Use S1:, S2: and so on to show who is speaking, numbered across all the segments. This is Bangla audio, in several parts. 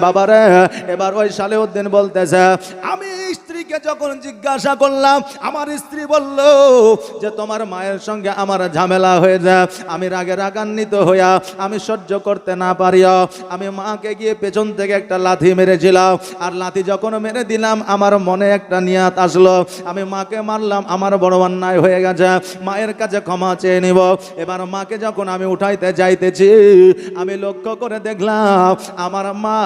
S1: বাবারে এবার ওই সালেউদ্দিন বলতেছে, আমি স্ত্রীকে যখন জিজ্ঞাসা করলাম, আমার স্ত্রী বলল যে তোমার মায়ের সঙ্গে আমার ঝামেলা হয়ে যায়, আমি রাগে রাগান্বিত হইয়া আমি সহ্য করতে না পারিয়া আমি মাকে গিয়ে পেছন থেকে একটা লাথি মেরেছিলাম। আর লাথি যখন মেরে দিলাম আমার মনে একটা নিয়াত আসলো, আমি মাকে মারলাম, আমার বড় অন্যায় হয়ে গেছে, মায়ের কাছে ক্ষমা চেয়ে নিব। এবার মাকে যখন আমি উঠাইতে যাইতেছি, আমি লক্ষ্য করে দেখলাম আমার মা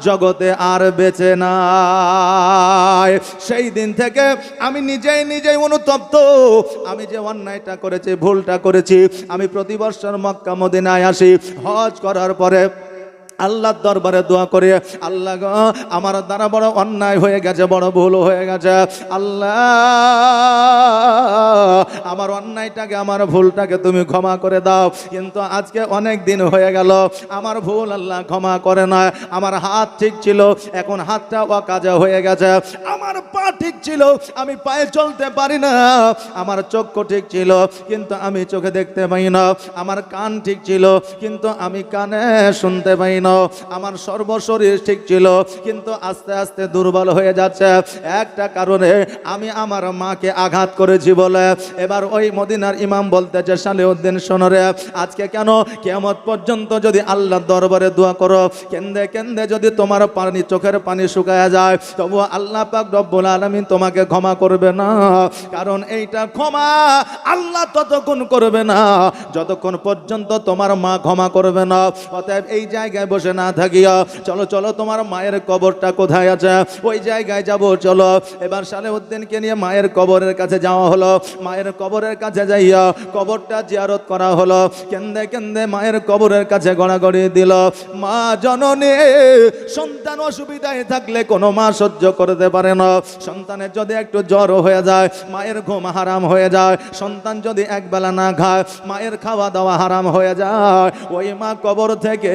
S1: জগতে আর বেঁচে নাই। সেই দিন থেকে আমি নিজেই অনুতপ্ত, আমি যে অন্যায়টা করেছি, ভুলটা করেছি। আমি প্রতি বছর মক্কা মদিনায় আসি, হজ করার পরে আল্লাহর দরবারে দোয়া করে, আল্লাহ গো আমার দ্বারা বড় অন্যায় হয়ে গেছে, বড় ভুল হয়ে গেছে, আল্লাহ আমার অন্যায়টাকে আমার ভুলটাকে তুমি ক্ষমা করে দাও। কিন্তু আজকে অনেক দিন হয়ে গেল, আমার ভুল আল্লাহ ক্ষমা করে না। আমার হাত ঠিক ছিল, এখন হাতটা অকাজে হয়ে গেছে। আমার পা ঠিক ছিল, আমি পায়ে চলতে পারি না। আমার চক্ষু ঠিক ছিল, কিন্তু আমি চোখে দেখতে পাই না। আমার কান ঠিক ছিল, কিন্তু আমি কানে শুনতে পাই না। আমার সর্বশরীর ঠিক ছিল, কিন্তু আস্তে আস্তে দুর্বল হয়ে যাচ্ছে। একটা কারণে আমি আমার মাকে আঘাত করেছি বলে। এবার ওই মদিনার ইমাম বলতেছে, সালেউদ্দিন শোনো রে, আজকে কেন কিয়ামত পর্যন্ত যদি আল্লাহর দরবারে দোয়া করো, কেন্দে কেন্দে যদি তোমার পানি, চোখের পানি শুকায় যায়, তবুও আল্লাহ পাক রব্বুল আলামিন তোমাকে ক্ষমা করবে না। কারণ এইটা ক্ষমা আল্লাহ ততক্ষণ করবে না যতক্ষণ পর্যন্ত তোমার মা ক্ষমা করবে না। অতএব এই জায়গায় বসে না থাকিয়া চলো চলো, তোমার মায়ের কবরটা কোথায় আছে ওই জায়গায় যাব, চলো। এবার সালেউদ্দিনকে নিয়ে মায়ের কবরের কাছে যাওয়া হলো। মায়ের কবরের কাছে যাইয়া কবরটা জিয়ারত করা হলো। কেন্দে কেন্দে মায়ের কবরের কাছে গড়াগড়ি দিল। মা জননী, সন্তান অসুবিধায় থাকলে কোনো মা সহ্য করতে পারে না। সন্তানের যদি একটু জ্বর হয়ে যায়, মায়ের ঘুম হারাম হয়ে যায়। সন্তান যদি একবেলা না খায়, মায়ের খাওয়া দাওয়া হারাম হয়ে যায়। ওই মা কবর থেকে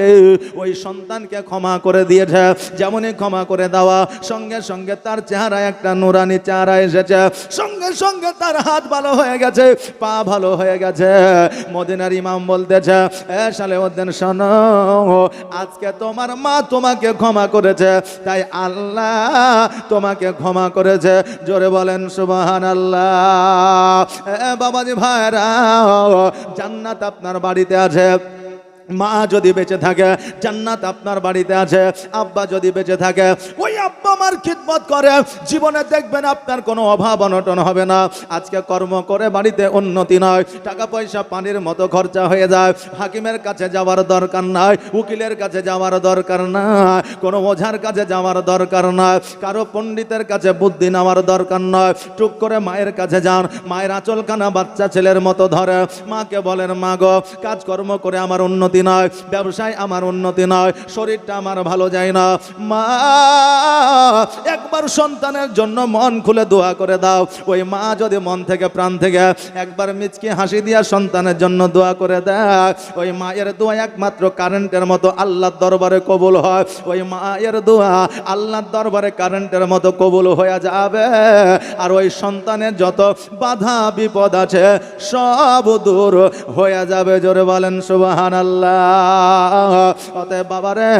S1: ওই সন্তানকে ক্ষমা করে দিয়েছে। যেমনই ক্ষমা করে দেওয়া সঙ্গে সঙ্গে তার চেহারায় একটা নুরানি চেহারা এসেছে, সঙ্গে সঙ্গে তার হাত ভালো হয়ে গেছে, পা ভালো হয়ে গেছে। মদিনার ইমাম বলতেছে, এ সালেউদ্দিন শোনো, আজকে তোমার মা তোমাকে ক্ষমা করেছে, তাই আল্লাহ তোমাকে ক্ষমা করেছে। জোরে বলেন সুবহানাল্লাহ। বাবাজি ভাইরা, জান্নাত আপনার বাড়িতে আছে। মা যদি বেঁচে থাকে জান্নাত আপনার বাড়িতে আছে। আব্বা যদি বেঁচে থাকে, ওই আব্বা মার খিদমত করে, জীবনে দেখবেন আপনার কোনো অভাব অনটন হবে না। আজকে কর্ম করে বাড়িতে উন্নতি নয়, টাকা পয়সা পানির মতো খরচা হয়ে যায়। হাকিমের কাছে যাওয়ার দরকার নাই, উকিলের কাছে যাওয়ার দরকার নাই, কোনো ওঝার কাছে যাওয়ার দরকার নয়, কারো পণ্ডিতের কাছে বুদ্ধি নেওয়ার দরকার নয়। টুক করে মায়ের কাছে যান, মায়ের আঁচলখানা বাচ্চা ছেলের মতো ধরে মাকে বলেন, মা গো, কাজকর্ম করে আমার উন্নতি নয়, ব্যবসায় আমার উন্নতি নয়, শরীরটা আমার ভালো যায় না, মা একবার সন্তানের জন্য মন খুলে দোয়া করে দাও। ওই মা যদি মন থেকে প্রাণ থেকে একবার মিচকে হাসি দিয়া সন্তানের জন্য দোয়া করে দেয়, ওই মায়ের দোয়া একমাত্র কারেন্টের মতো আল্লাহর দরবারে কবুল হয়। ওই মায়ের দোয়া আল্লাহর দরবারে কারেন্টের মতো কবুল হয়ে যাবে। আর ওই সন্তানের যত বাধা বিপদ আছে সব দূর হয়ে যাবে। জোরে বলেন সুবহানাল্লাহ। অতএব বাবারে,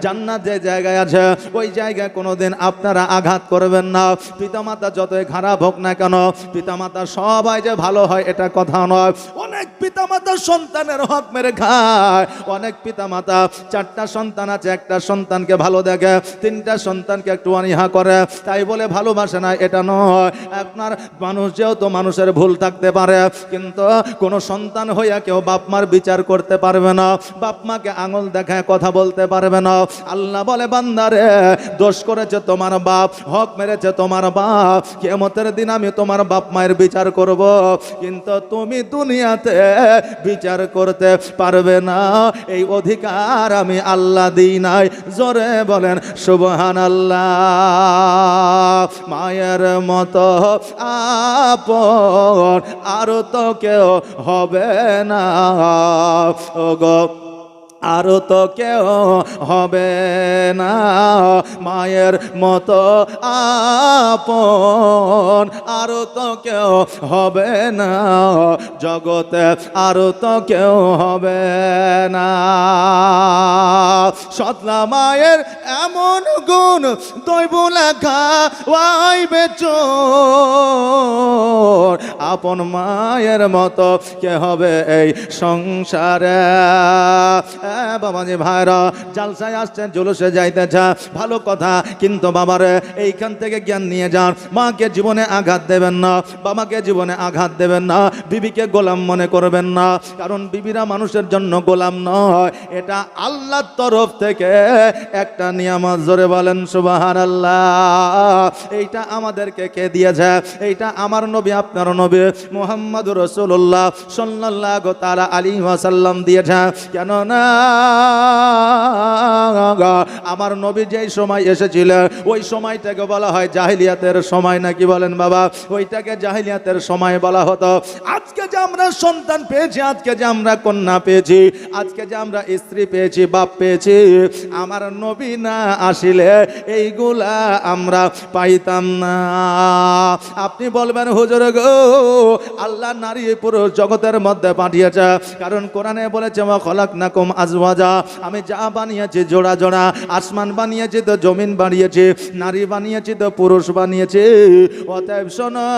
S1: জান্নাত যে জায়গায় আছে ওই জায়গায় কোনোদিন আপনারা আঘাত করবেন না। পিতামাতা যতই খারাপ হোক না কেন, পিতামাতা সবাই যে ভালো হয় এটা কথা নয়। অনেক পিতামাতা সন্তানের হক মেরে খায়। অনেক পিতামাতা চারটা সন্তান আছে, একটা সন্তানকে ভালো দেখে, তিনটা সন্তানকে একটু অনীহা করে, তাই বলে ভালোবাসে না এটা নয়। আপনার মানুষ যেহেতু মানুষের ভুল থাকতে পারে, কিন্তু কোনো সন্তান হইয়া কেউ বাপ মার বিচার করতে পারবে না, বাপ মাকে আঙুল দেখায় কথা বলতে পারবে না। আল্লাহ বলে, বান্দারে, দোষ করেছে তোমার বাপ, হক মেরেছে তোমার বাপ, কিয়ামতের দিন আমি তোমার বাপ মায়ের বিচার করব, কিন্তু তুমি দুনিয়াতে বিচার করতে পারবে না। এই অধিকার আমি আল্লাহ দিই নাই। জোরে বলেন সুবহানাল্লাহ। মায়ের মতো আপন আর তো কেউ হবে না, ওগো আর তো কেউ হবে না। মায়ের মতো আপন আর তো কেউ হবে না, জগতে আর তো কেউ হবে না। সতলা মায়ের এমন গুণ দৈব লেখা ওয়াইবে চোর, আপন মায়ের মতো কে হবে এই সংসারে। বাবাজি ভাইরা, জালসায় আসছেন, জুলুসে যাইতেছে, ভালো কথা, কিন্তু বাবারে এইখান থেকে জ্ঞান নিয়ে যান। মাকে জীবনে আঘাত দেবেন না, বাবাকে জীবনে আঘাত দেবেন না, বিবিকে গোলাম মনে করবেন না, কারণ বিবিরা মানুষের জন্য গোলাম নয়, এটা আল্লাহর তরফ থেকে একটা নিয়ামত। জোরে বলেন সুবহানাল্লাহ। এইটা আমাদেরকে কে দিয়েছে? এইটা আমার নবী, আপনার নবী মুহাম্মদুর রাসূলুল্লাহ সাল্লাল্লাহু তাআলা আলাইহি ওয়াসাল্লাম দিয়েছে। কেন না আমার নবী যেই সময় এসেছিলেন ওই সময়টাকে বলা হয় জাহিলিয়াতের সময়, নাকি বলেন বাবা? ওইটাকে জাহিলিয়াতের সময় বলা হতো। আজকে যে আমরা সন্তান পেয়েছি, আজকে যে আমরা কন্যা পেয়েছি, আজকে যে আমরা স্ত্রী পেয়েছি, বাপ পেয়েছি, আমার নবী না আসিলে এইগুলা আমরা পাইতাম না। আপনি বলবেন হুজুর গো, আল্লাহ নারী পুরুষ জগতের মধ্যে পাঠিয়েছে, কারণ কোরআনে বলেছে ওয়া খলাকনাকুম আজওয়াজা, আমি যা বানিয়েছি জোড়া জোড়া, আসমান বানিয়েছি তো জমিন বানিয়েছি, নারী বানিয়েছি তো পুরুষ বানিয়েছি। অতএব শোনো,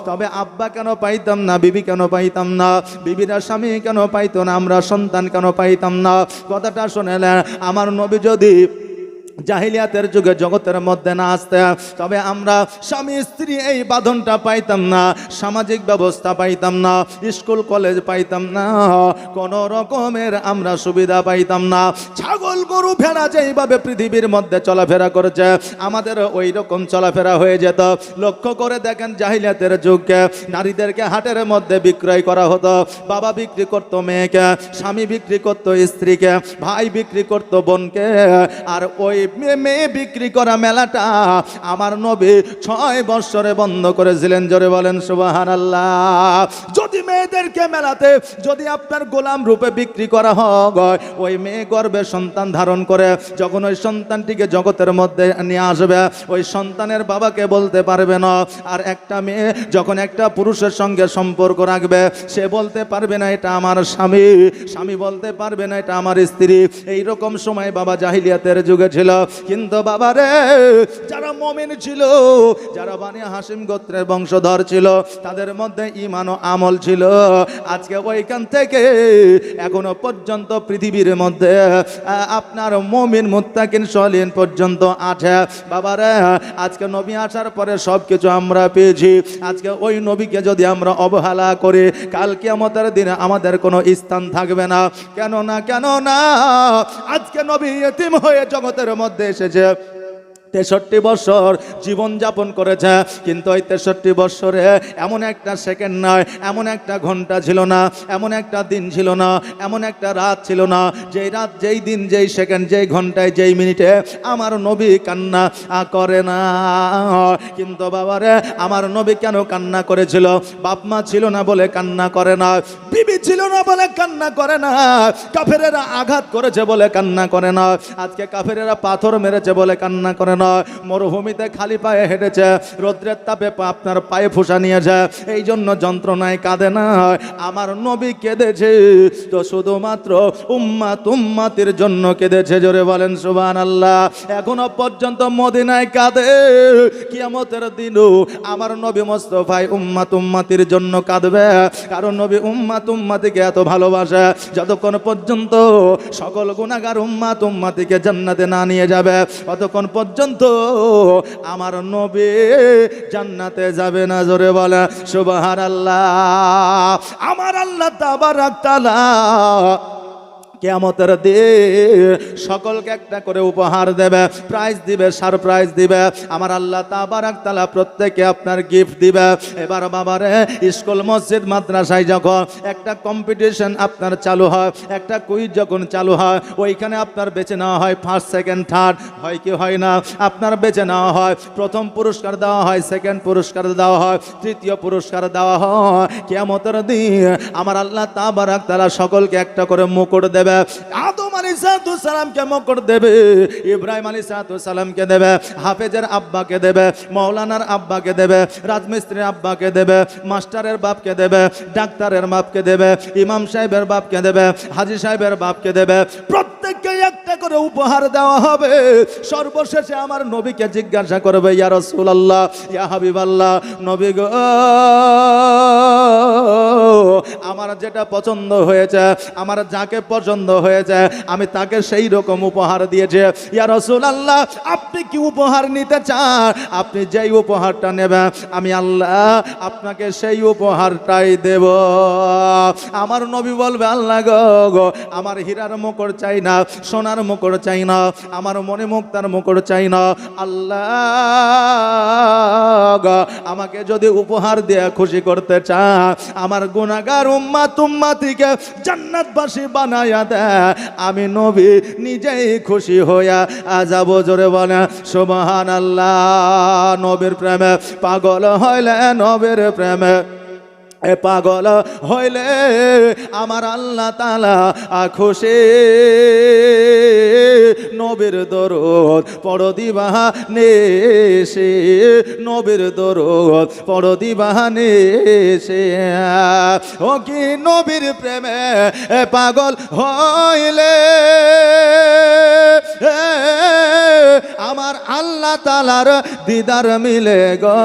S1: তবে আব্বা কেন পাইতাম না, বিবি কেন পাইতাম না, বিবিরা স্বামী কেন পাইতো না, আমরা সন্তান কেন পাইতাম না? কথাটা শুনেলেন, আমার নবী যদি জাহিলিয়াতের যুগে জগতের মধ্যে না আসতে, তবে আমরা স্বামী স্ত্রী এই বাঁধনটা পাইতাম না, সামাজিক ব্যবস্থা পাইতাম না, স্কুল কলেজ পাইতাম না, কোন রকমের আমরা সুবিধা পাইতাম না। ছাগল গরু ভেড়া যেইভাবে পৃথিবীর মধ্যে চলাফেরা করেছে, আমাদের ওই রকম চলাফেরা হয়ে যেত। লক্ষ্য করে দেখেন, জাহিলিয়াতের যুগে নারীদেরকে হাটের মধ্যে বিক্রয় করা হতো। বাবা বিক্রি করত মেয়েকে, স্বামী বিক্রি করত স্ত্রীকে, ভাই বিক্রি করত বোনকে, আর ওই মেয়ে বিক্রি করা মেলাটা আমার নবী 6 বছরে বন্ধ করেছিলেন। জোরে বলেন সুবহানাল্লাহ। যদি মেয়েদেরকে মেলাতে যদি আপনার গোলাম রূপে বিক্রি করা হয়, ওই মেয়ে গর্ভে সন্তান ধারণ করে যখন ওই সন্তানটিকে জগতের মধ্যে নিয়ে আসবে, ওই সন্তানের বাবাকে বলতে পারবে না। আর একটা মেয়ে যখন একটা পুরুষের সঙ্গে সম্পর্ক রাখবে, সে বলতে পারবে না এটা আমার স্বামী, স্বামী বলতে পারবে না এটা আমার স্ত্রী। এইরকম সময় বাবা জাহিলিয়াতের যুগে ছিল। কিন্তু বাবারে, যারা মুমিন ছিল, যারা বানি হাশিম গোত্রের বংশধর ছিল, তাদের মধ্যে ঈমান ও আমল ছিল। আজকে ওইখান থেকে এখনো পর্যন্ত পৃথিবীর মধ্যে আপনার মুমিন মুত্তাকিন সলিহিন পর্যন্ত আছে। বাবারে, আজকে নবী আসার পরে সব কিছু আমরা পেয়েছি। আজকে ওই নবীকে যদি আমরা অবহেলা করি, কাল কিয়ামতের দিনে আমাদের কোনো স্থান থাকবে না। কেন না আজকে নবী ইতিম হয়ে জগতের মধ্যে এসেছে, 63 বছর জীবন যাপন করেছে, কিন্তু ওই 63 বছরে এমন একটা সেকেন্ড নয়, এমন একটা ঘন্টা ছিল না, এমন একটা দিন ছিল না, এমন একটা রাত ছিল না, যেই রাত, যেই দিন, যেই সেকেন্ড, যেই ঘন্টায়, যেই মিনিটে আমার নবী কান্না করে না। কিন্তু বাবারে, আমার নবী কেন কান্না করেছিল? বাপ মা ছিল না বলে কান্না করে না, বিবি ছিল না বলে কান্না করে না, কাফেরেরা আঘাত করেছে বলে কান্না করে না, আজকে কাফেরেরা পাথর মেরেছে বলে কান্না করে না, মরুভূমিতে খালি পায়ে হেঁটেছে, রৌদ্রের তাপে আপনার পায়ে ফোঁসা নিয়েছে, এই জন্য যন্ত্রণায় কাঁদে না। আমার নবী কেঁদেছে তো শুধুমাত্র উম্মাতির জন্য কেঁদেছে। জোরে বলেন সুবহানাল্লাহ। এখনো পর্যন্ত মদিনায় কাঁদে, কিয়ামতের দিনও আমার নবী মুস্তাফা উম্মাতির জন্য কাঁদবে, কারণ নবী উম্মাতিকে এত ভালোবাসে, যতক্ষণ পর্যন্ত সকল গুনাহগার উম্মাতিকে জান্নাতে না নিয়ে যাবে, ততক্ষণ পর্যন্ত আমার নবী জান্নাতে যাবে না। জোরে বলে সুবহানাল্লাহ। আমার আল্লাহ তাবারাক তাআলা কিয়ামতের দিন সকলকে একটা করে উপহার দেবে, প্রাইজ দিবে, সারপ্রাইজ দিবে। আমার আল্লাহ তাবারাক তাআলা প্রত্যেককে আপনার গিফট দিবে। এবার বাবারে, স্কুল মসজিদ মাদ্রাসায় যখন একটা কম্পিটিশন আপনার চালু হয়, একটা কুইজ যখন চালু হয়, ওইখানে আপনার বেছে নেওয়া হয় ফার্স্ট, সেকেন্ড, থার্ড, হয় কি হয় না? আপনার বেছে নেওয়া হয়, প্রথম পুরস্কার দেওয়া হয়, সেকেন্ড পুরস্কার দেওয়া হয়, তৃতীয় পুরস্কার দেওয়া হয়। কিয়ামতের দিন আমার আল্লাহ তাবারাক তাআলা সকলকে একটা করে মুকুট দেবে। আদম আলাইহিস সালামকে মুকুট দেবে, ইব্রাহিম আলাইহিস সালামকে দেবে, হাফেজের আব্বাকে দেবে, মাওলানার আব্বাকে দেবে, রাজমিস্ত্রির আব্বাকে দেবে, মাস্টারের বাপকে দেবে, ডাক্তারের বাপকে দেবে, ইমাম সাহেবের বাপকে দেবে, হাজী সাহেবের বাপকে দেবে। প্রত্যেককে একটা করে উপহার দেওয়া হবে। সর্বশেষে আমার নবীকে জিজ্ঞাসা করবে, ইয়া রাসূলুল্লাহ, ইয়া হাবিবাল্লাহ, নবী গো, আমার যেটা পছন্দ হয়েছে, আমার যাকে পছন্দ হয়েছে, আমি তাকে সেই রকম উপহার দিয়েছে। ইয়া রাসূলুল্লাহ, আপনি কি উপহার নিতে চান? আপনি যেই উপহারটা নেবেন, আমি আল্লাহ আপনাকে সেই উপহারটাই দেব। আমার নবী বলবে, আল্লাহ গো, আমার হীরার মুকুট চাই না, সোনার মুকুট চাই না, আমার মনে মুক্তার মুকুট চাই না, আল্লাহ গো, আমাকে যদি উপহার দিয়ে খুশি করতে চান, আমার গুনাহগার উম্মতিকে জান্নাতবাসী বানায়া দেয়, আমি নবী নিজেই খুশি হইয়া যাব। জোরে বলে সুবহানাল্লাহ। নবীর প্রেমে পাগল হইলে, নবীর প্রেমে পাগল হইলে আমার আল্লাহ তাআলা খুশি। নবীর দরুদ পড়ো দিবানে সে, নবীর দরুদ পড়ো দিবানে সে। ও কি নবীর প্রেমে পাগল হইলে আমার আল্লাহ তাআলার দিদার মিলে গো।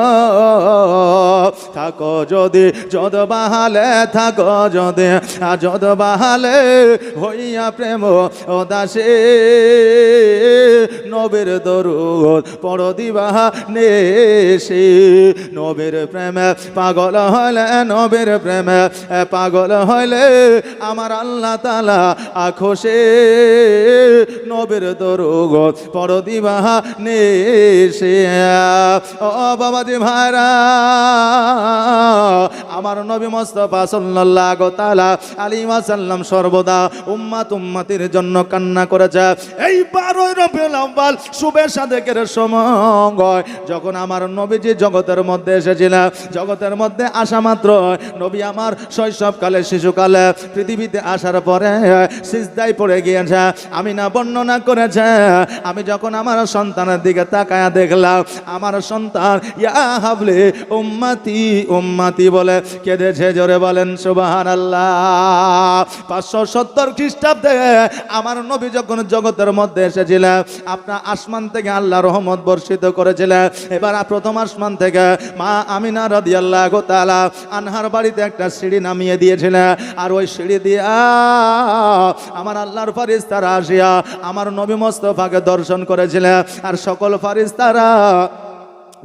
S1: থাকো যদি যদ বাহালে, থাকো যদি যদ বাহালে হইয়া প্রেম ও দাসে, নবীর দরুদ পড়ো দিবানে সে। নবীর প্রেমে পাগল হইলে, নবীর প্রেমে পাগল হইলে আমার আল্লাহ তাআলা খুশি। নবীর দরুদ পড়ো দিবানে সে। ও বাবাজি ভাইরা, আমার নবী মুস্তাফা সাল্লাল্লাহু তাআলা আলাইহি ওয়াসাল্লাম সর্বদা উম্মতির জন্য কান্না করেছে। এই 12 রবিউল আউয়াল শুভে সাদেকের সময় যখন আমার নবীজি জগতের মধ্যে এসেছিলেন, জগতের মধ্যে আসা মাত্র নবী আমার শৈশবকালে, শিশুকালে পৃথিবীতে আসার পরে সিজদায় পড়ে গিয়েছে। আমিনা বর্ণনা করেছে, আমি যখন আমার সন্তানের দিকে তাকায়া দেখলাম, আমার সন্তান ইয়া হাবলি উম্মতি উম্মতি বলে কেঁদেছে। জোরে বলেন সুবহানাল্লাহ। 570 খ্রিস্টাব্দে আমার নবী যখন জগতের মধ্যে এসেছিলেন, আপনার আসমান থেকে আল্লাহ রহমত বর্ষিত করেছিলেন। এবার প্রথম আসমান থেকে মা আমিনা রাদিয়াল্লাহু তাআলা আনহার বাড়িতে একটা সিঁড়ি নামিয়ে দিয়েছিলেন। আর ওই সিঁড়ি দিয়া আমার আল্লাহর ফেরেশতারা আসিয়া আমার নবী মুস্তাফাকে দর্শন করেছিলেন। আর সকল ফেরেশতারা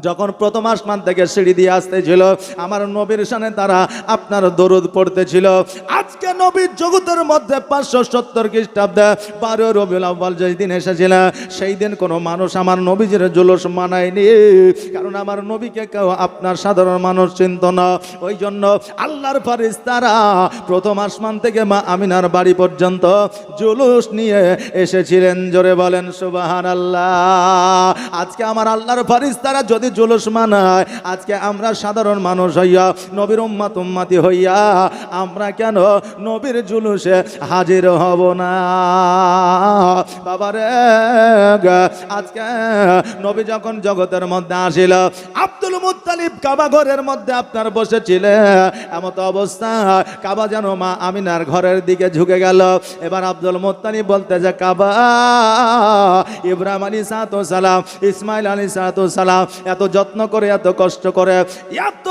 S1: যখন প্রথম আসমান থেকে সিঁড়ি দিয়ে আসতেছিল, আমার নবীর শানে তারা আপনার দরুদ পড়তেছিল। আজকে নবীর জগতের মধ্যে 570 খ্রিস্টাব্দে 12 রবিউল আউয়াল যেই দিন এসেছিল, সেই দিন কোনো মানুষ আমার নবীজির জুলুস মানায়নি। কারণ আমার নবীকে কেউ আপনার সাধারণ মানুষ চিনত না। ওই জন্য আল্লাহর ফেরেশতারা প্রথম আসমান থেকে মা আমিনার বাড়ি পর্যন্ত জুলুস নিয়ে এসেছিলেন। জোরে বলেন সুবহানাল্লাহ। আজকে আমার আল্লাহর ফেরেশতারা যদি জুলুস মানায়, আজকে আমরা সাধারণ মানুষ হইয়া, নবীর উম্মতি হইয়া আমরা কেন নবীর জুলুসে হাজির হব না? বাবারে, আজকে নবী যখন জগতের মধ্যে আসিল, আব্দুল মুত্তালিব কাবা ঘরের মধ্যে আপনার বসেছিলেন। এমত অবস্থা কাবা যেন মা আমিনার ঘরের দিকে ঝুঁকে গেল। এবার আব্দুল মুত্তালিব বলতেছে, কাবা ইব্রাহিম আলাইহিস সালাম, ইসমাইল আলাইহিস সালাম এত যত্ন করে, এত কষ্ট করে, এত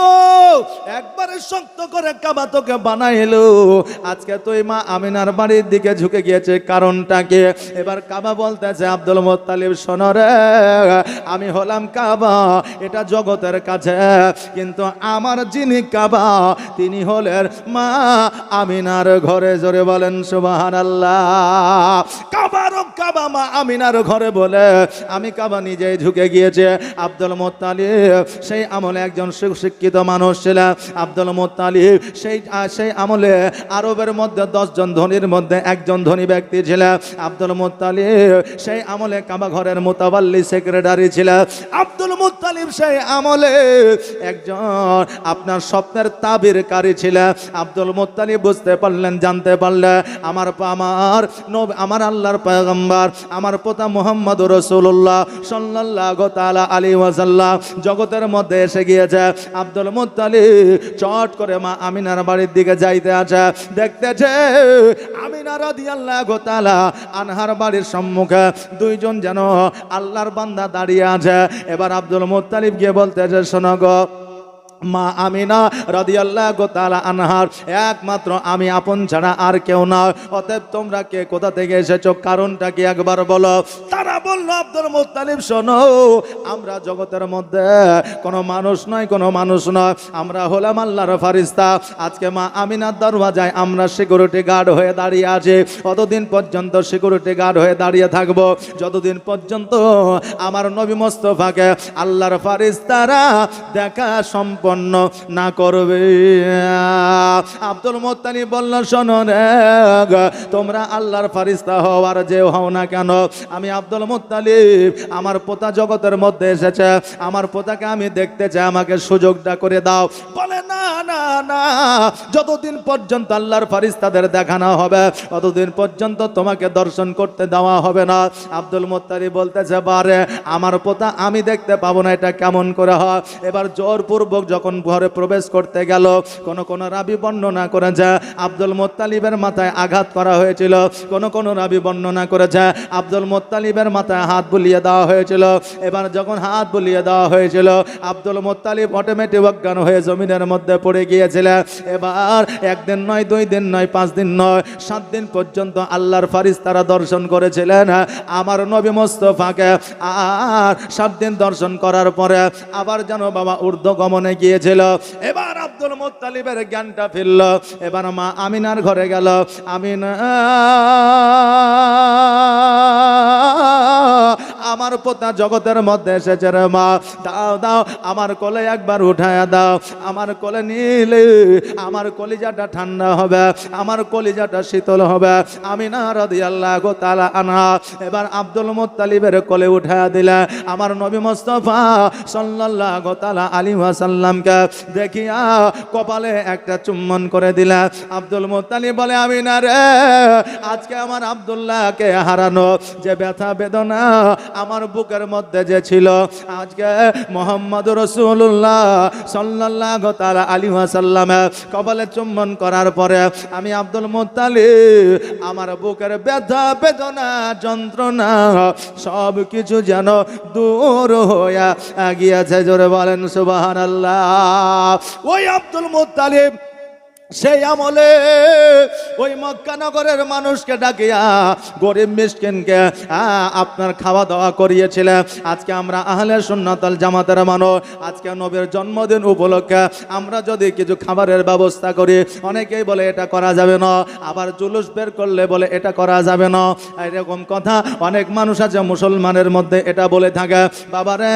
S1: একবারে শক্ত করে কাবা তোকে বানাইলো, আজকে তুই মা আমিনার বাড়ির দিকে ঝুঁকে গিয়েছে, কারণটা কি? এবার কাবা বলতেছে, আব্দুল মুত্তালিব শোনো রে, আমি হলাম কাবা, এটা জগতের কাছে, কিন্তু আমার যিনি কাবা তিনি হলেন মা আমিনার ঘরে। জোরে বলেন সুবহানাল্লাহ। কাবা মা আমিনার ঘরে বলে আমি কাবা নিজেই ঝুঁকে গিয়েছে। আব্দুল মুত্তালিব সেই আমলে একজন সুশিক্ষিত মানুষ ছিলেন। আব্দুল মুত্তালিব সেই আমলে আরবের মধ্যে 10 জন ধনীর মধ্যে একজন ধনী ব্যক্তি ছিলেন। আব্দুল মুত্তালিব সেই আমলে কাবা ঘরের মুতাওয়াল্লি সেক্রেটারি ছিলেন। আব্দুল মুত্তালিব সেই আমলে একজন আপনার স্বপ্নের তাবিরকারী ছিলেন। আব্দুল মুত্তালিব বুঝতে পারলেন, জানতে পারলেন আমার আল্লাহর পয়গম্বর পয়গম্বর আমার পোতা মুহাম্মদুর রাসূলুল্লাহ সাল্লাল্লাহু তাআলা আলাইহি ওয়াসাল্লাম জগতের মধ্যে এসে গিয়েছে। আব্দুল মুত্তালিব চট করে মা আমিনার বাড়ির দিকে যাইতে আছে, দেখতেছে আমিনা রাদিয়াল্লাহু তাআলা আনহার বাড়ির সম্মুখে দুইজন যেন আল্লাহর বান্দা দাঁড়িয়ে আছে। এবার আব্দুল মুত্তালিব গিয়ে বলতেছে, শোনো গো মা আমিনা রাদিয়াল্লাহু তাআলা আনহার একমাত্র আমি আপন ছাড়া আর কেউ না, অতএব তোমরা কে কোথা থেকে এসেছো, কারণটা কি একবার বলো। তারা বলল, আব্দুল মুত্তালিব শোনো, আমরা জগতের মধ্যে কোনো মানুষ নয়, কোনো মানুষ নয়, আমরা হলাম আল্লাহর ফেরেশতা। আজকে মা আমিনার দরওয়াজায় আমরা সিকিউরিটি গার্ড হয়ে দাঁড়িয়ে আছি, ততদিন পর্যন্ত সিকিউরিটি গার্ড হয়ে দাঁড়িয়ে থাকবো যতদিন পর্যন্ত আমার নবী মুস্তাফাকে আল্লাহর ফেরেশতারা দেখা সম্পন্ন না করবে। আব্দুল মুত্তালিব বলল, শোনো রে, তোমরা আল্লাহর ফেরেশতা হও আর যে হও না কেন, আমি আব্দুল মুত্তালিব আমার পোতা জগতের মধ্যে এসেছে, আমার পোতাকে আমি দেখতে চাই, আমাকে সুযোগটা করে দাও। বলে না না না, যতদিন পর্যন্ত আল্লাহর ফেরেশতাদের দেখা না হবে ততদিন পর্যন্ত তোমাকে দর্শন করতে দেওয়া হবে না। আব্দুল মুত্তালিব বলতেছে, বারে আমার পোতা আমি দেখতে পাবো না, এটা কেমন করে হয়। এবার জোরপূর্বক যখন ঘরে প্রবেশ করতে গেল, কোন রাবি বর্ণনা করেছে আব্দুল মুত্তালিবের মাথায় আঘাত করা হয়েছিল, কোন রাবি বর্ণনা করেছে আব্দুল মুত্তালিবের মাথায় হাত বুলিয়ে দেওয়া হয়েছিল। এবার যখন হাত বুলিয়ে দেওয়া হয়েছিল, আব্দুল মুত্তালিব অটোমেটিক অজ্ঞান হয়ে জমিনের মধ্যে পড়ে গিয়েছিল। এবার একদিন নয়, 2 দিন নয়, 5 দিন নয়, 7 দিন পর্যন্ত আল্লাহর ফেরেশতারা দর্শন করেছিলেন আমার নবী মুস্তাফাকে। আর 7 দিন দর্শন করার পরে আবার যেন বাবা ঊর্ধ্বগমনে গিয়েছিল। এবার আব্দুল মুত্তালিবের জ্ঞানটা ফিরল। এবার মা আমিনার ঘরে গেল। আমিনা, আমার পোতা জগতের মধ্যে এসেছে রে মা, দাও দাও আমার কোলে একবার উঠায়া দাও, আমার কোলে নিলে আমার কলিজাটা ঠান্ডা হবে, আমার কলিজাটা শীতল হবে। আমিনা রাদিয়াল্লাহু তাআলা আনহা এবার আব্দুল মুত্তালিবের কোলে উঠায়া দিলে আমার নবী মুস্তাফা সাল্লাল্লাহু তাআলা আলাইহি ওয়াসাল্লামকে দেখিয়া কপালে একটা চুম্বন করে দিলা। আব্দুল মুত্তালিব বলে, আমিনা রে, আজকে আমার আব্দুল্লাহকে হারানো যে ব্যথা বেদনা আমার বুকের মধ্যে যে ছিল, আজকে মুহাম্মদুর রাসূলুল্লাহ সাল্লাল্লাহু তাআলা আলাইহি ওয়াসাল্লাম কপালে চুম্বন করার পরে আমি আব্দুল মুত্তালিব আমার বুকের ব্যথা বেদনা যন্ত্রণা সব কিছু যেন দূর হইয়া গিয়েছে। জোরে বলেন সুবহানাল্লাহ। ওই আব্দুল মুত্তালিব সেই আমলে ওই মক্কা নগরের মানুষকে ডাকিয়া গরিব মিসকিনকে আপনার খাওয়া দাওয়া করিয়েছিলেন। আজকে আমরা আহলে সুন্নাত ওয়াল জামাতের মানুষ, আজকে নবীর জন্মদিন উপলক্ষে আমরা যদি কিছু খাবারের ব্যবস্থা করি, অনেকেই বলে এটা করা যাবে না, আবার জুলুস বের করলে বলে এটা করা যাবে না। এরকম কথা অনেক মানুষ আছে মুসলমানের মধ্যে এটা বলে থাকে। বাবারে,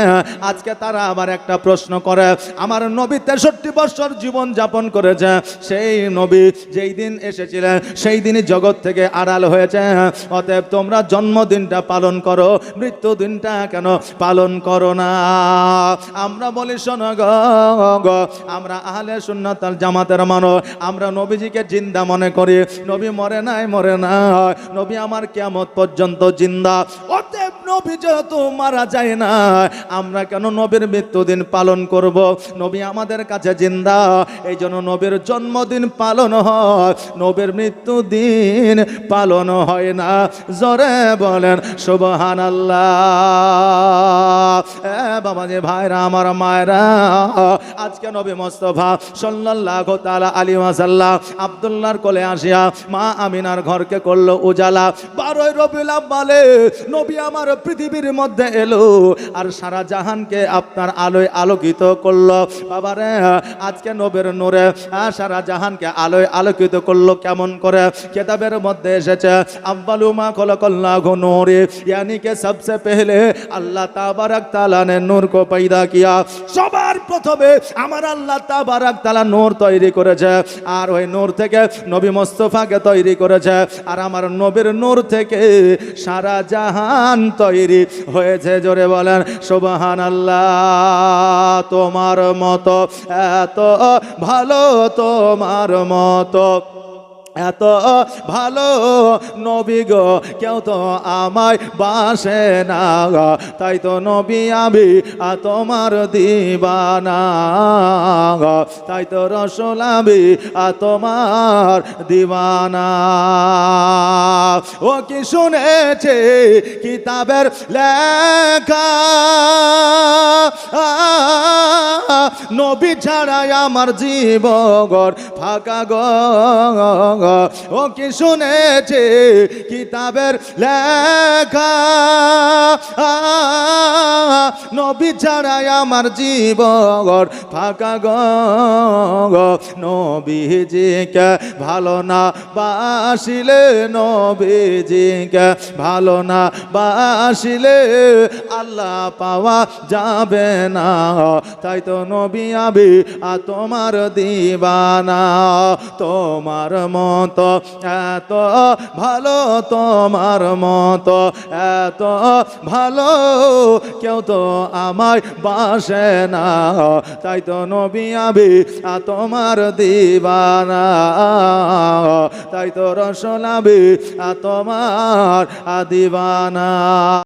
S1: আজকে তারা আবার একটা প্রশ্ন করে, আমার নবী 63 বছর জীবন যাপন করেছে, সেই নবী যেই দিন এসেছিলেন সেই দিনই জগৎ থেকে আড়াল হয়েছে, অতএব তোমরা জন্মদিনটা পালন করো, মৃত্যু দিনটা কেন পালন করো না? আমরা বলি, শোনো গো, আমরা আহলে সুন্নাত ওয়াল জামাতের মানুষ, আমরা নবীজিকে জিন্দা মনে করি। নবী মরে নাই, নবী আমার কিয়ামত পর্যন্ত জিন্দা। অতএব নবী যেহেতু মারা যায় না, আমরা কেন নবীর মৃত্যুদিন পালন করব? নবী আমাদের কাছে জিন্দা, এই জন্য নবীর জন্মদিন পালন হয়, নবীর মৃত্যুদিন পালন হয় না। জোরে বলেন সুবহানাল্লাহ। বাবাজি, ভাইরা আমার, মায়েরা, আজকে নবী মুস্তাফা সাল্লাল্লাহু তাআলা আলাইহি ওয়াসাল্লাম আব্দুল্লাহর কোলে আসিয়া মা আমিনার ঘরকে করলো উজালা। 12 রবিউল আউয়ালে নবী আমার পৃথিবীর মধ্যে এলো আর সারা জাহানকে আপনার আলোয় আলোকিত করলো। বাবারে, আজকে নবীর নূরে সারা জাহানকে আলোয় আলোকিত করলো। কেমন করে? কিতাবের মধ্যে এসেছে, আউয়ালু মা খলাকাল্লাহু নূরে, यानी के सबसे पहले अल्लाह ताबारक ताला ने नूर को पैदा किया। সবার প্রথমে আমার আল্লাহ তাবারক তাআলা নূর তৈরি করেছে, আর ওই নূর থেকে নবী মুস্তাফাকে তৈরি করেছে, আর আমার নবীর নূর থেকে সারা জাহান তৈরি হয়েছে। জোরে বলেন সুবহানাল্লাহ। তোমার মতো এত ভালো, তোমার মতো এত ভালো নবী গো কেউ তো আমায় বাসে না, তাই তো নবী আমি তোমার দিবানা, তাই তো রসুল আমি তোমার দিবানা। ও কি শুনেছে কিতাবের লেখা, নবী ছাড়াই আমার জীবন ফাঁকা গো। ও কি শুনেছে কিতাবের লেখা, নবী ছাড়াই আমার জীবন ফাঁকা গো। নবীজিকে ভালো না বাসিলে, নবীজিকে ভালো না বাসিলে আল্লাহ পাওয়া যাবে না, তাই তো নবী আমি তোমার দিবানা। তোমার মতো এত ভালো, তোমার মতো এত ভালো কেউ তো আমায় বাসে না, তাই তো নবী আমি তোমার দিবানা, তাই তো রসুল আমি তোমার দিবানা।